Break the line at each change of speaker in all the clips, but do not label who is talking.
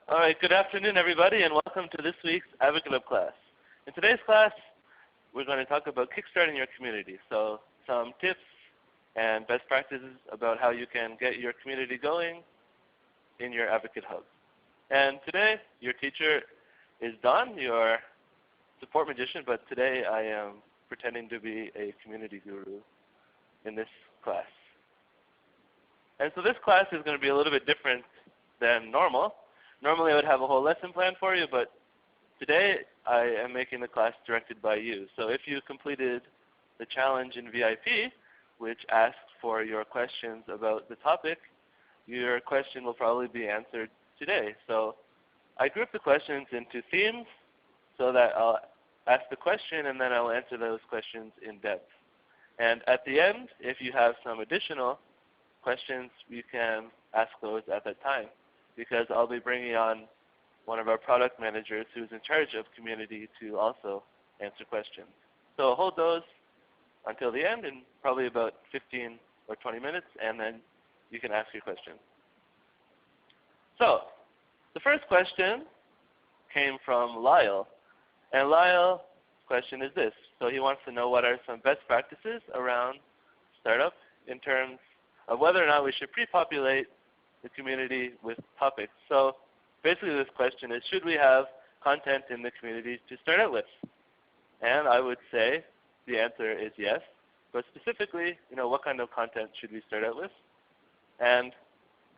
All right, good afternoon, everybody, and welcome to this week's AdvocateHub class. In today's class, we're going to talk about kickstarting your community. So some tips and best practices about how you can get your community going in your AdvocateHub. And today, your teacher is Don, your support magician, but today I am pretending to be a community guru in this class. And so this class is going to be a little bit different than normal. Normally I would have a whole lesson plan for you, but today I am making the class directed by you. So if you completed the challenge in VIP, which asks for your questions about the topic, your question will probably be answered today. So I grouped the questions into themes so that I'll ask the question and then I'll answer those questions in depth. And at the end, if you have some additional questions, you can ask those at that time, because I'll be bringing on one of our product managers who's in charge of community to also answer questions. So hold those until the end in probably about 15 or 20 minutes, and then you can ask your question. So the first question came from Lyle. And Lyle's question is this. So he wants to know what are some best practices around startup in terms of whether or not we should pre-populate the community with topics. So basically this question is, should we have content in the community to start out with? And I would say the answer is yes. But specifically, what kind of content should we start out with? And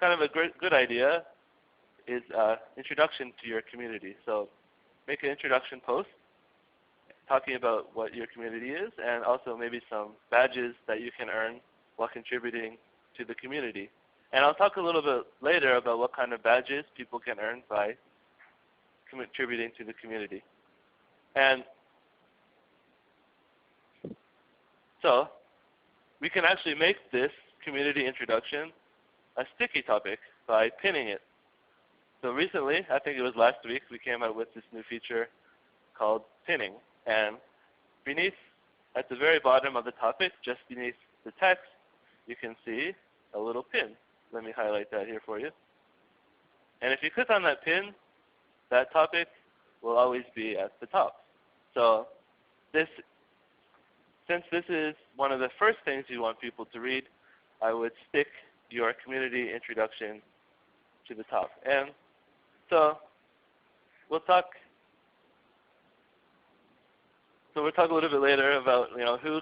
kind of a good idea is introduction to your community. So make an introduction post talking about what your community is, and also maybe some badges that you can earn while contributing to the community. And I'll talk a little bit later about what kind of badges people can earn by contributing to the community. And so we can actually make this community introduction a sticky topic by pinning it. So recently, I think it was last week, we came out with this new feature called pinning. And beneath, at the very bottom of the topic, just beneath the text, you can see a little pin. Let me highlight that here for you. And if you click on that pin, that topic will always be at the top. So since this is one of the first things you want people to read, I would stick your community introduction to the top. And so we'll talk a little bit later about who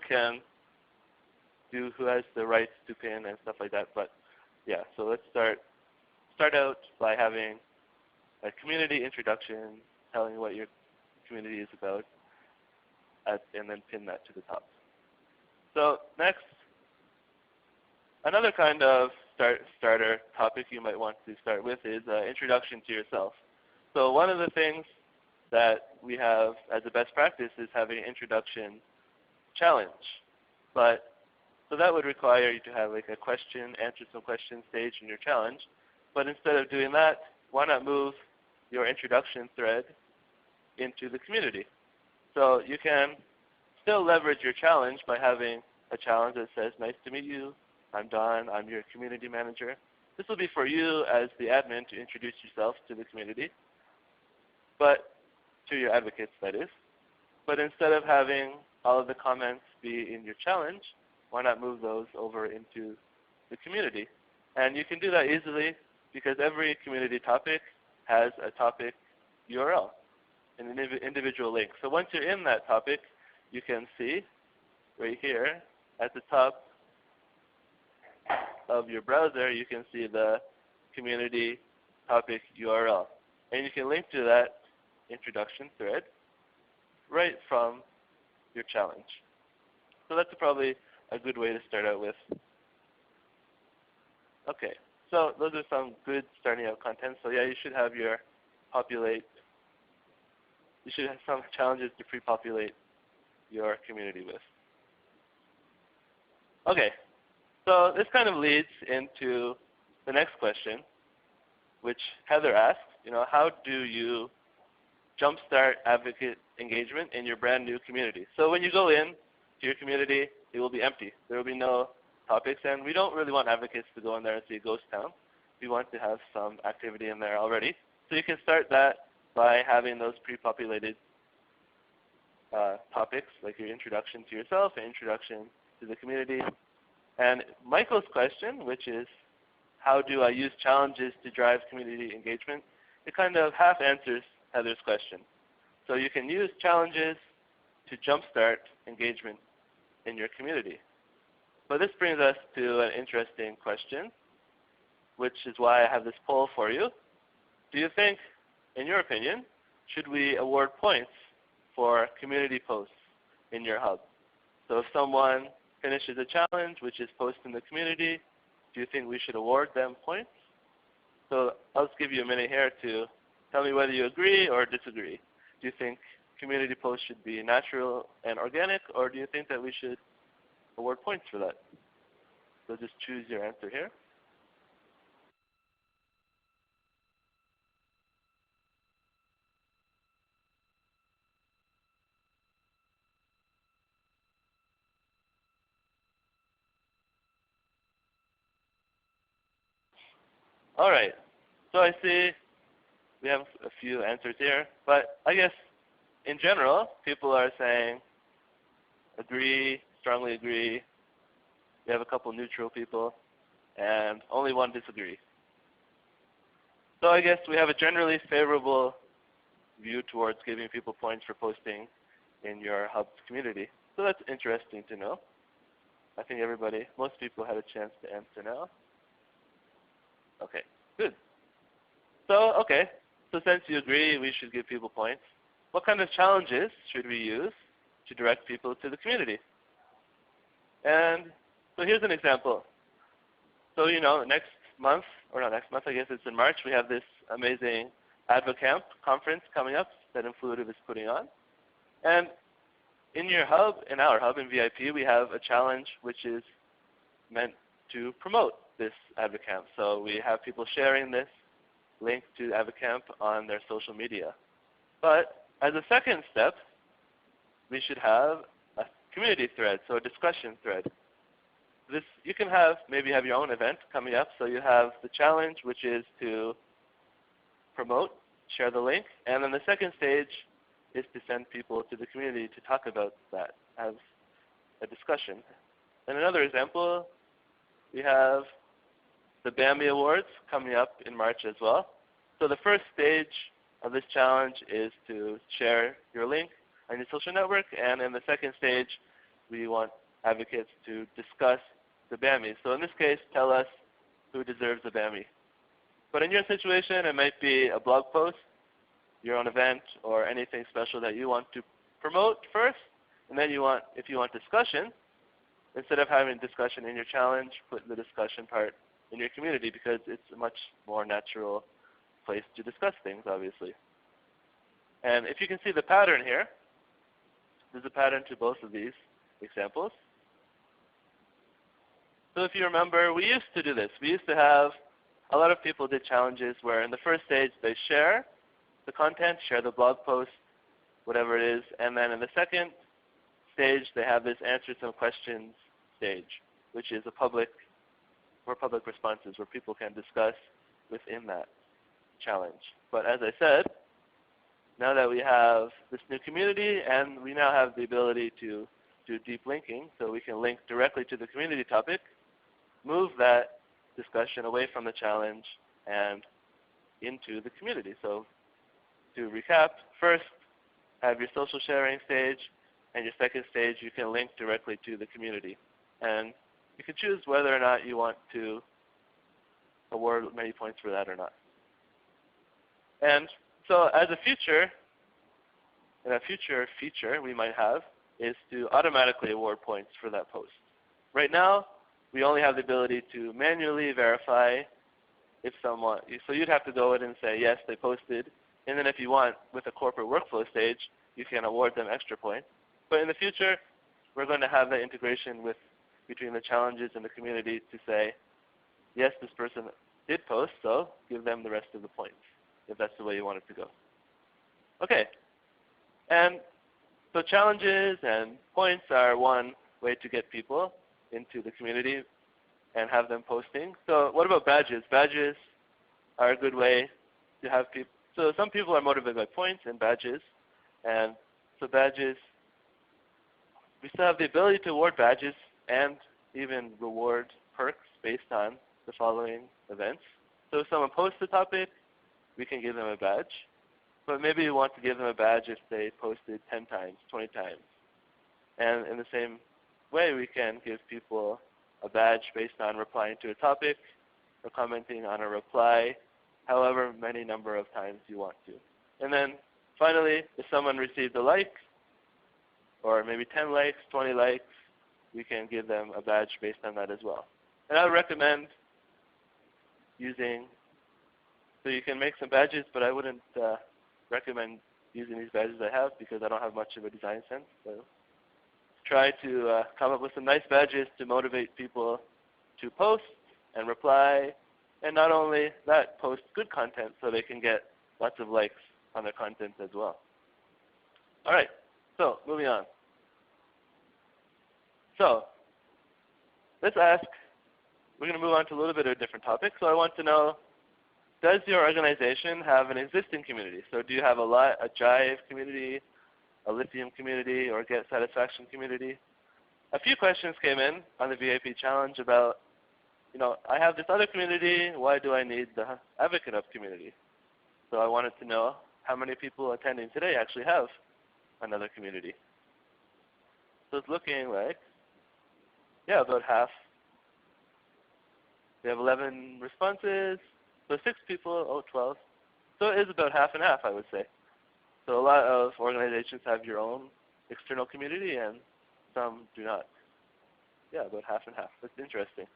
has the rights to pin and stuff like that. But yeah, so let's start out by having a community introduction, telling what your community is about, and then pin that to the top. So next, another kind of starter topic you might want to start with is introduction to yourself. So one of the things that we have as a best practice is having an introduction challenge. So that would require you to have like a answer some questions stage in your challenge. But instead of doing that, why not move your introduction thread into the community? So you can still leverage your challenge by having a challenge that says, nice to meet you, I'm Don, I'm your community manager. This will be for you as the admin to introduce yourself to the community, but to your advocates, that is. But instead of having all of the comments be in your challenge, why not move those over into the community? And you can do that easily because every community topic has a topic URL, an individual link. So once you're in that topic, you can see right here at the top of your browser, you can see the community topic URL. And you can link to that introduction thread right from your challenge. So that's probably a good way to start out with. Okay, so those are some good starting out content. So yeah, you should have you should have some challenges to pre-populate your community with. Okay, so this kind of leads into the next question, which Heather asked, how do you jumpstart advocate engagement in your brand new community? So when you go in to your community, it will be empty. There will be no topics, and we don't really want advocates to go in there and see a ghost town. We want to have some activity in there already. So you can start that by having those pre-populated topics, like your introduction to yourself and introduction to the community. And Michael's question, which is, how do I use challenges to drive community engagement? It kind of half answers Heather's question. So you can use challenges to jumpstart engagement in your community. But this brings us to an interesting question, which is why I have this poll for you. Do you think, in your opinion, should we award points for community posts in your hub? So if someone finishes a challenge, which is posted in the community, do you think we should award them points? So I'll just give you a minute here to tell me whether you agree or disagree. Do you think community posts should be natural and organic, or do you think that we should award points for that? So just choose your answer here. All right. So I see we have a few answers here, but I guess in general, people are saying agree, strongly agree. We have a couple neutral people, and only one disagree. So I guess we have a generally favorable view towards giving people points for posting in your hub's community. So that's interesting to know. I think most people had a chance to answer now. Okay, good. So since you agree we should give people points, what kind of challenges should we use to direct people to the community? And so here's an example. So next month, or not next month, I guess it's in March, we have this amazing AdvocateHub conference coming up that Influitive is putting on. And in your hub, in our hub, in VIP, we have a challenge which is meant to promote this AdvocateHub. So we have people sharing this link to AdvocateHub on their social media. But as a second step, we should have a community thread, so a discussion thread. You can maybe have your own event coming up. So you have the challenge, which is to promote, share the link, and then the second stage is to send people to the community to talk about that, have a discussion. And another example, we have the BAMI Awards coming up in March as well. So the first stage of this challenge is to share your link on your social network, and in the second stage, we want advocates to discuss the BAMI. So in this case, tell us who deserves a BAMI. But in your situation, it might be a blog post, your own event, or anything special that you want to promote first. And then if you want discussion, instead of having discussion in your challenge, put the discussion part in your community, because it's a much more natural place to discuss things, obviously. And if you can see the pattern here, there's a pattern to both of these examples. So if you remember, we used to do this. We used to have a lot of people did challenges where in the first stage they share the content, share the blog post, whatever it is, and then in the second stage they have this answer some questions stage, which is public responses where people can discuss within that challenge. But as I said, now that we have this new community and we now have the ability to do deep linking, so we can link directly to the community topic, move that discussion away from the challenge and into the community. So to recap, first have your social sharing stage, and your second stage you can link directly to the community. And you can choose whether or not you want to award many points for that or not. And so as a future feature we might have is to automatically award points for that post. Right now, we only have the ability to manually verify if someone, so you'd have to go in and say, yes, they posted. And then if you want, with a corporate workflow stage, you can award them extra points. But in the future, we're going to have that integration between the challenges and the community to say, yes, this person did post, so give them the rest of the points, if that's the way you want it to go. Okay. And so challenges and points are one way to get people into the community and have them posting. So what about badges? Badges are a good way to have So some people are motivated by points and badges. And so badges, we still have the ability to award badges and even reward perks based on the following events. So if someone posts a topic, we can give them a badge. But maybe we want to give them a badge if they posted 10 times, 20 times. And in the same way, we can give people a badge based on replying to a topic or commenting on a reply, however many number of times you want to. And then finally, if someone received a like, or maybe 10 likes, 20 likes, we can give them a badge based on that as well. And I would recommend using, so you can make some badges, but I wouldn't recommend using these badges I have because I don't have much of a design sense. So try to come up with some nice badges to motivate people to post and reply, and not only that, post good content so they can get lots of likes on their content as well. All right, so moving on. So let's ask, we're going to move on to a little bit of a different topic. So I want to know, does your organization have an existing community? So do you have a Jive community, a Lithium community, or Get Satisfaction community? A few questions came in on the VIP challenge about, I have this other community, why do I need the AdvocateHub community? So I wanted to know how many people attending today actually have another community. So it's looking like, yeah, about half. We have 11 responses, so 6 people, 12. So it is about half and half, I would say. So a lot of organizations have your own external community and some do not. Yeah, about half and half. That's interesting.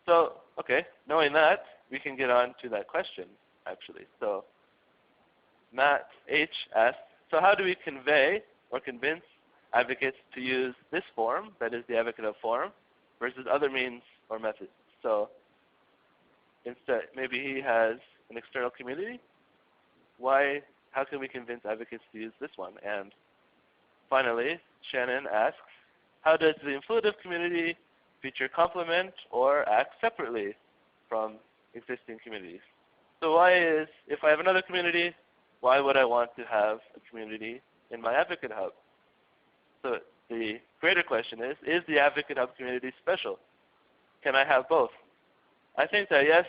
So, okay, knowing that, we can get on to that question, actually. So Matt H. asked, so how do we convey or convince advocates to use this form, that is the AdvocateHub form, versus other means or methods? So instead, maybe he has an external community. How can we convince advocates to use this one? And finally, Shannon asks, how does the influitive community feature complement or act separately from existing communities? So if I have another community, why would I want to have a community in my AdvocateHub? So the greater question is the AdvocateHub community special? Can I have both? I think that yes,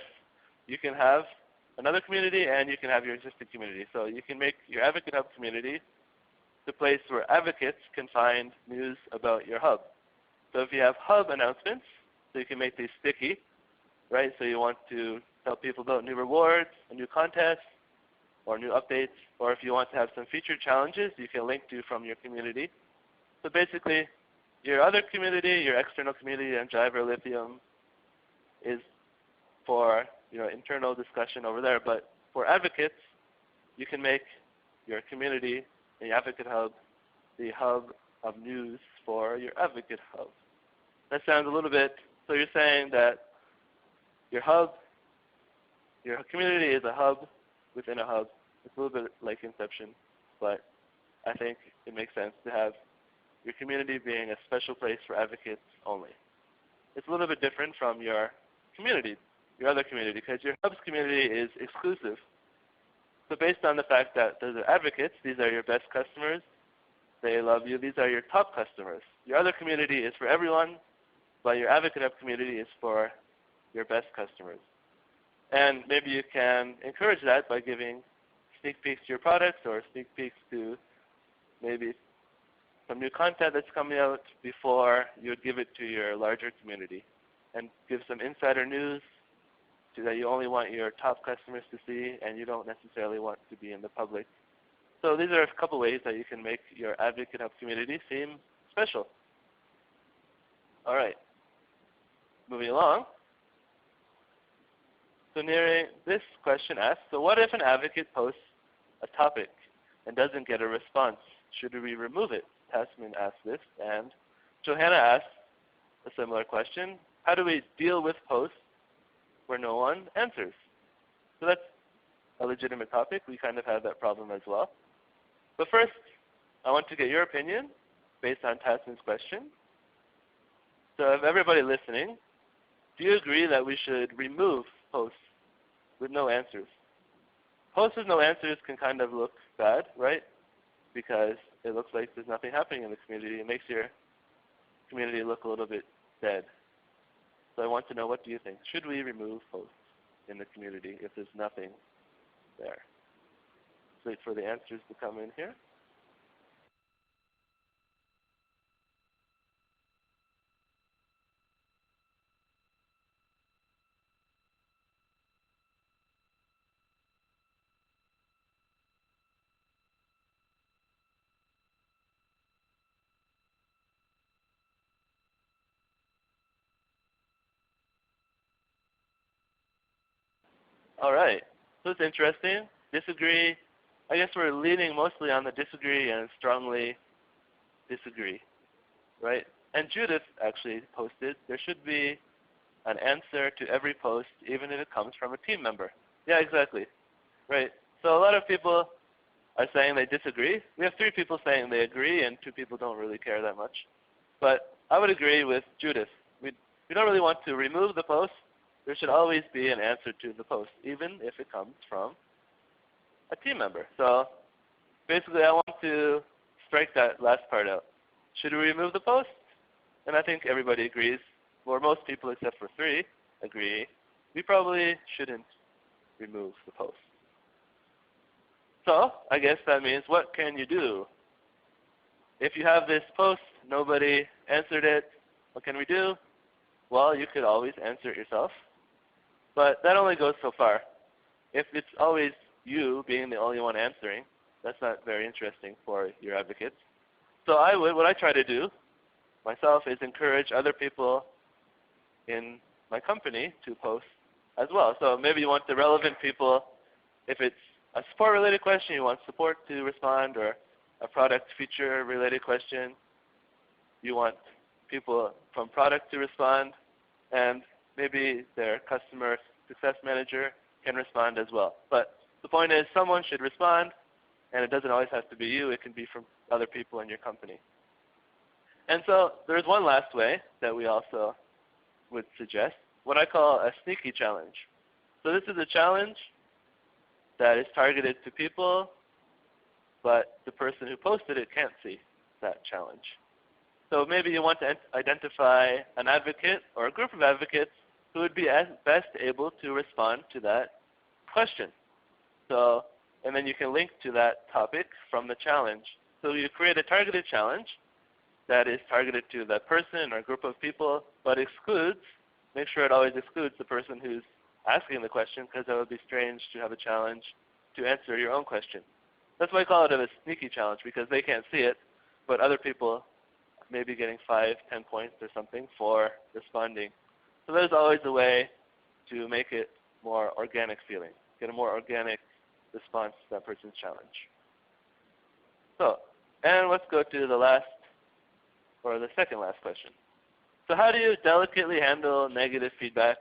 you can have another community and you can have your existing community. So you can make your AdvocateHub community the place where advocates can find news about your hub. So if you have hub announcements, so you can make these sticky, right? So you want to tell people about new rewards, a new contest, or new updates, or if you want to have some featured challenges you can link to from your community. So basically, your other community, your external community on Jive or Lithium is for internal discussion over there. But for advocates, you can make your community, the AdvocateHub, the hub of news for your AdvocateHub. That sounds a little bit, so you're saying that your community is a hub within a hub. It's a little bit like Inception, but I think it makes sense to have your community being a special place for advocates only. It's a little bit different from your community, your other community, because your hub's community is exclusive. So based on the fact that those are advocates, these are your best customers, they love you, these are your top customers. Your other community is for everyone, but your AdvocateHub community is for your best customers. And maybe you can encourage that by giving sneak peeks to your products or sneak peeks to maybe some new content that's coming out before you would give it to your larger community, and give some insider news that you only want your top customers to see and you don't necessarily want to be in the public. So these are a couple ways that you can make your AdvocateHub community seem special. All right, moving along. So nearing this question asks, so what if an advocate posts a topic and doesn't get a response? Should we remove it? Tasman asked this, and Johanna asked a similar question. How do we deal with posts where no one answers? So that's a legitimate topic. We kind of have that problem as well. But first, I want to get your opinion based on Tasman's question. So of everybody listening, do you agree that we should remove posts with no answers? Posts with no answers can kind of look bad, right? Because it looks like there's nothing happening in the community. It makes your community look a little bit dead. So I want to know, what do you think? Should we remove posts in the community if there's nothing there? Let's wait for the answers to come in here. All right. So it's interesting. Disagree. I guess we're leaning mostly on the disagree and strongly disagree, right? And Judith actually posted, there should be an answer to every post, even if it comes from a team member. Yeah, exactly. Right. So a lot of people are saying they disagree. We have 3 people saying they agree, and 2 people don't really care that much. But I would agree with Judith. We don't really want to remove the post. There should always be an answer to the post, even if it comes from a team member. So basically, I want to strike that last part out. Should we remove the post? And I think everybody agrees, or most people except for 3 agree, we probably shouldn't remove the post. So I guess that means, what can you do? If you have this post, nobody answered it, what can we do? Well, you could always answer it yourself. But that only goes so far. If it's always you being the only one answering, that's not very interesting for your advocates. So what I try to do myself is encourage other people in my company to post as well. So maybe you want the relevant people. If it's a support-related question, you want support to respond, or a product feature-related question, you want people from product to respond, and maybe their customer success manager can respond as well. But the point is, someone should respond, and it doesn't always have to be you. It can be from other people in your company. And so there's one last way that we also would suggest, what I call a sneaky challenge. So this is a challenge that is targeted to people, but the person who posted it can't see that challenge. So maybe you want to identify an advocate or a group of advocates who would be best able to respond to that question. So, and then you can link to that topic from the challenge. So you create a targeted challenge that is targeted to that person or group of people, but excludes, make sure it always excludes the person who's asking the question, because that would be strange to have a challenge to answer your own question. That's why I call it a sneaky challenge, because they can't see it, but other people may be getting 5, 10 points or something for responding. So there's always a way to make it more organic feeling, get a more organic response to that person's challenge. So, and let's go to the last, or the second last question. So how do you delicately handle negative feedback,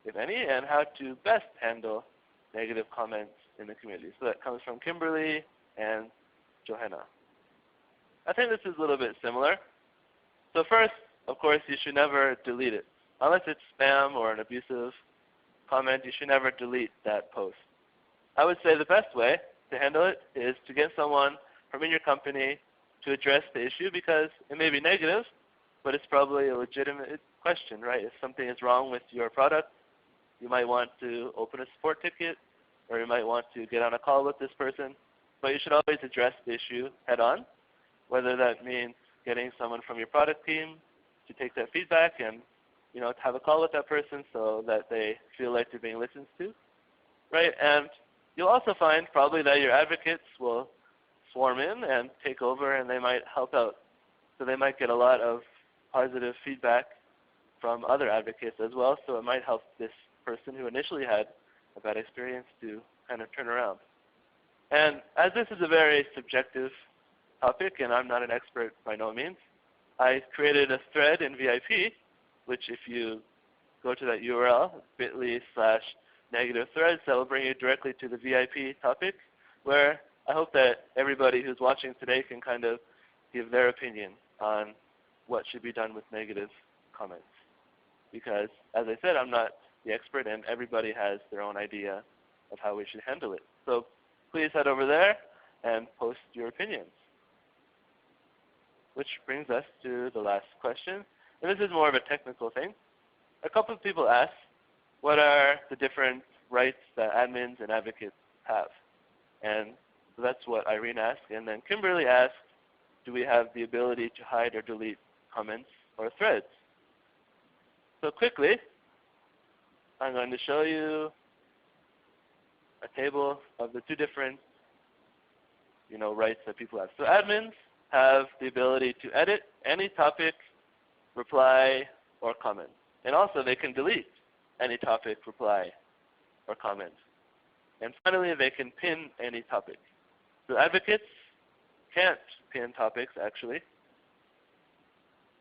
if any, and how to best handle negative comments in the community? So that comes from Kimberly and Johanna. I think this is a little bit similar. So first, of course, you should never delete it. Unless it's spam or an abusive comment, you should never delete that post. I would say the best way to handle it is to get someone from in your company to address the issue, because it may be negative, but it's probably a legitimate question, right? If something is wrong with your product, you might want to open a support ticket, or you might want to get on a call with this person. But you should always address the issue head on, whether that means getting someone from your product team to take that feedback and to have a call with that person so that they feel like they're being listened to, right? And you'll also find probably that your advocates will swarm in and take over, and they might help out. So they might get a lot of positive feedback from other advocates as well, so it might help this person who initially had a bad experience to kind of turn around. And as this is a very subjective topic, and I'm not an expert by no means, I created a thread in VIP, which if you go to that URL, bit.ly/negative threads, that will bring you directly to the VIP topic, where I hope that everybody who's watching today can kind of give their opinion on what should be done with negative comments. Because, as I said, I'm not the expert, and everybody has their own idea of how we should handle it. So please head over there and post your opinions. Which brings us to the last question. And this is more of a technical thing. A couple of people asked, what are the different rights that admins and advocates have? And so that's what Irene asked. And then Kimberly asked, do we have the ability to hide or delete comments or threads? So quickly, I'm going to show you a table of the two different rights that people have. So admins have the ability to edit any topic, reply, or comment. And also they can delete any topic, reply, or comment. And finally, they can pin any topic. So advocates can't pin topics, actually.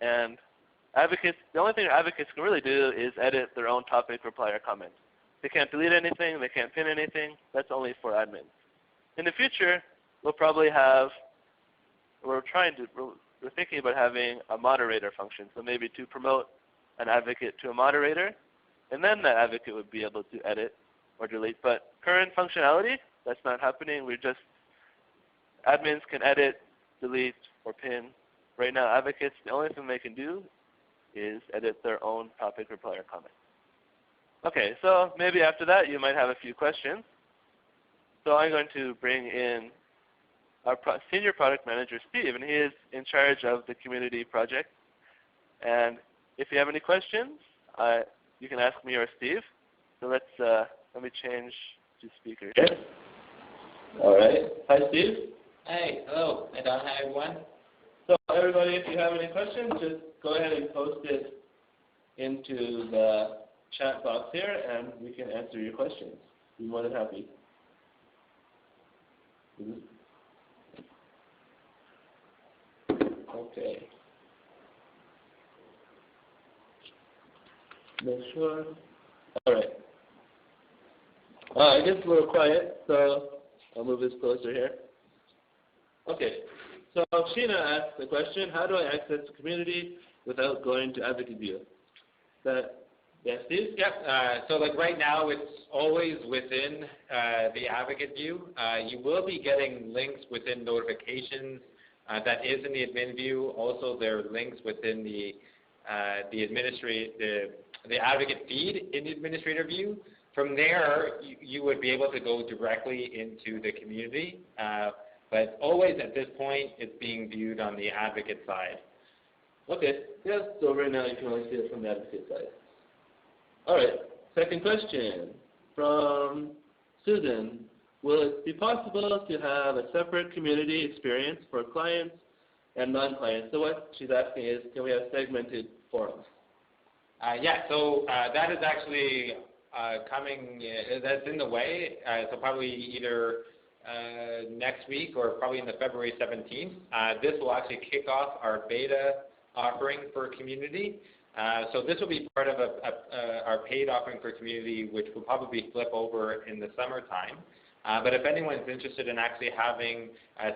And the only thing advocates can really do is edit their own topic, reply, or comment. They can't delete anything. They can't pin anything. That's only for admins. In the future, we'll probably have, we're thinking about having a moderator function. So maybe to promote an advocate to a moderator, and then that advocate would be able to edit or delete. But current functionality, that's not happening. Admins can edit, delete, or pin. Right now, advocates, the only thing they can do is edit their own topic, reply, or comment. Okay, so maybe after that you might have a few questions. So I'm going to bring in our senior product manager, Steve, and he is in charge of the community project. And if you have any questions, you can ask me or Steve. So let me change to speaker here. All right. Hi, Steve.
Hey, hello. Hi, Don. Hi, everyone.
So everybody, if you have any questions, just go ahead and post it into the chat box here, and we can answer your questions. Be more than happy. Okay. Make sure. All right. I guess a little quiet, so I'll move this closer here. Okay. So Sheena asked the question, how do I access the community without going to Advocate View? Yes, Steve?
Yep. So like right now, it's always within the Advocate View. You will be getting links within notifications. That is in the admin view. Also, there are links within the Advocate feed in the administrator view. From there, you would be able to go directly into the community. But always at this point, it's being viewed on the Advocate side.
Okay. Yes. So right now you can only see it from the Advocate side. All right. Second question from Susan. Will it be possible to have a separate community experience for clients and non-clients? So what she's asking is, can we have segmented forums?
Yeah, so that is actually coming, that's in the way, so probably either next week or probably in the February 17th. This will actually kick off our beta offering for community. So this will be part of our paid offering for community, which will probably flip over in the summertime. But if anyone's interested in actually having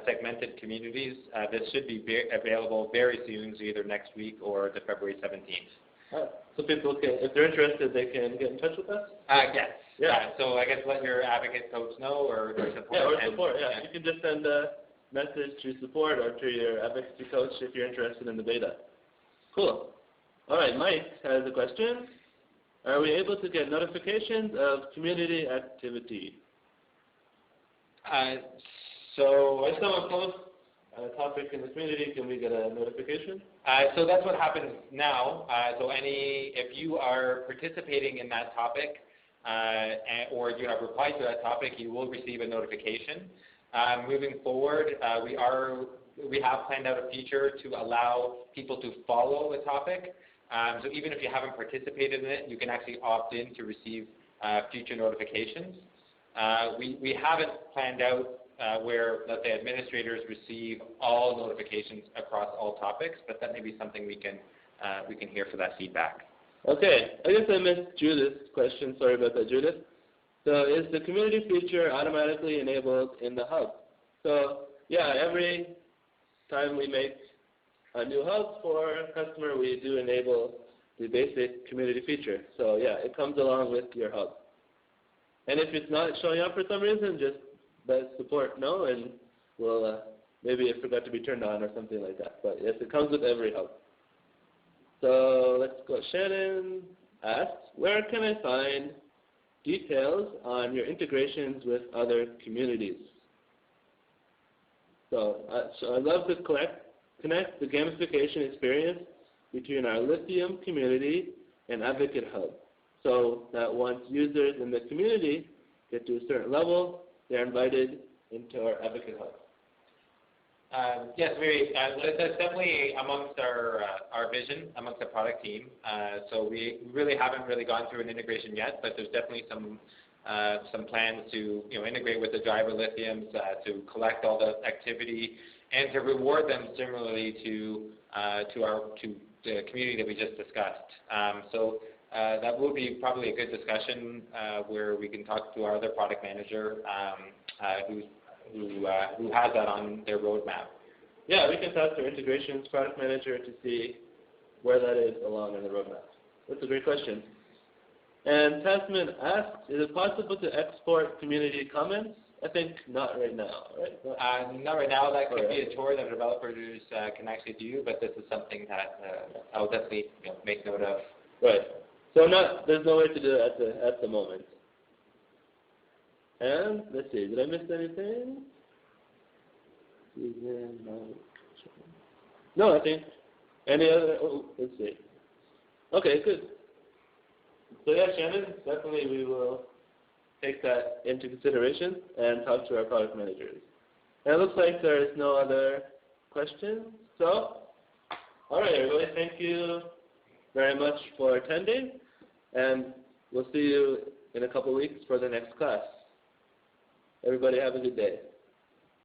segmented communities, this should be available very soon, so either next week or the February 17th.
So people can, if they're interested, they can get in touch with us?
Yes. Yeah. So I guess let your advocate coach know or support.
Yeah, or support, yeah. You can just send a message to support or to your advocacy coach if you're interested in the beta. Cool. All right, Mike has a question. Are we able to get notifications of community activity?
So
if someone posts a topic in the community, can we get a notification?
So that's what happens now. So if you are participating in that topic or you have replied to that topic, you will receive a notification. Moving forward, we have planned out a feature to allow people to follow a topic. So even if you haven't participated in it, you can actually opt in to receive future notifications. We haven't planned out where, let's say, administrators receive all notifications across all topics, but that may be something we can hear for that feedback.
Okay, I guess I missed Judith's question. Sorry about that, Judith. So is the community feature automatically enabled in the hub? So yeah, every time we make a new hub for a customer, we do enable the basic community feature. So yeah, it comes along with your hub. And if it's not showing up for some reason, just let support know, and we'll maybe it forgot to be turned on or something like that. But yes, it comes with every hub. So let's go. Shannon asks, where can I find details on your integrations with other communities? So I'd love to connect the gamification experience between our Lithium community and AdvocateHub, so that once users in the community get to a certain level, they're invited into our AdvocateHub.
Yes, that's definitely amongst our vision, amongst the product team. So we really haven't gone through an integration yet, but there's definitely some plans to integrate with the driver lithiums to collect all the activity and to reward them similarly to the community that we just discussed. So that will be probably a good discussion where we can talk to our other product manager who has that on their roadmap. Yeah, we can talk to our integrations product manager to see where that is along in the roadmap. That's a great question. And Tasman asks, is it possible to export community comments? I think not right now, right? Not right now. That could be a chore that developers can actually do, but this is something that I'll definitely make note of. Right. So there's no way to do it at the moment. And let's see, did I miss anything? No, I think. Any other? Oh, let's see. Okay, good. So yeah, Shannon, definitely we will take that into consideration and talk to our product managers. And it looks like there is no other questions. So, all right, everybody, thank you very much for attending, and we'll see you in a couple weeks for the next class. Everybody have a good day.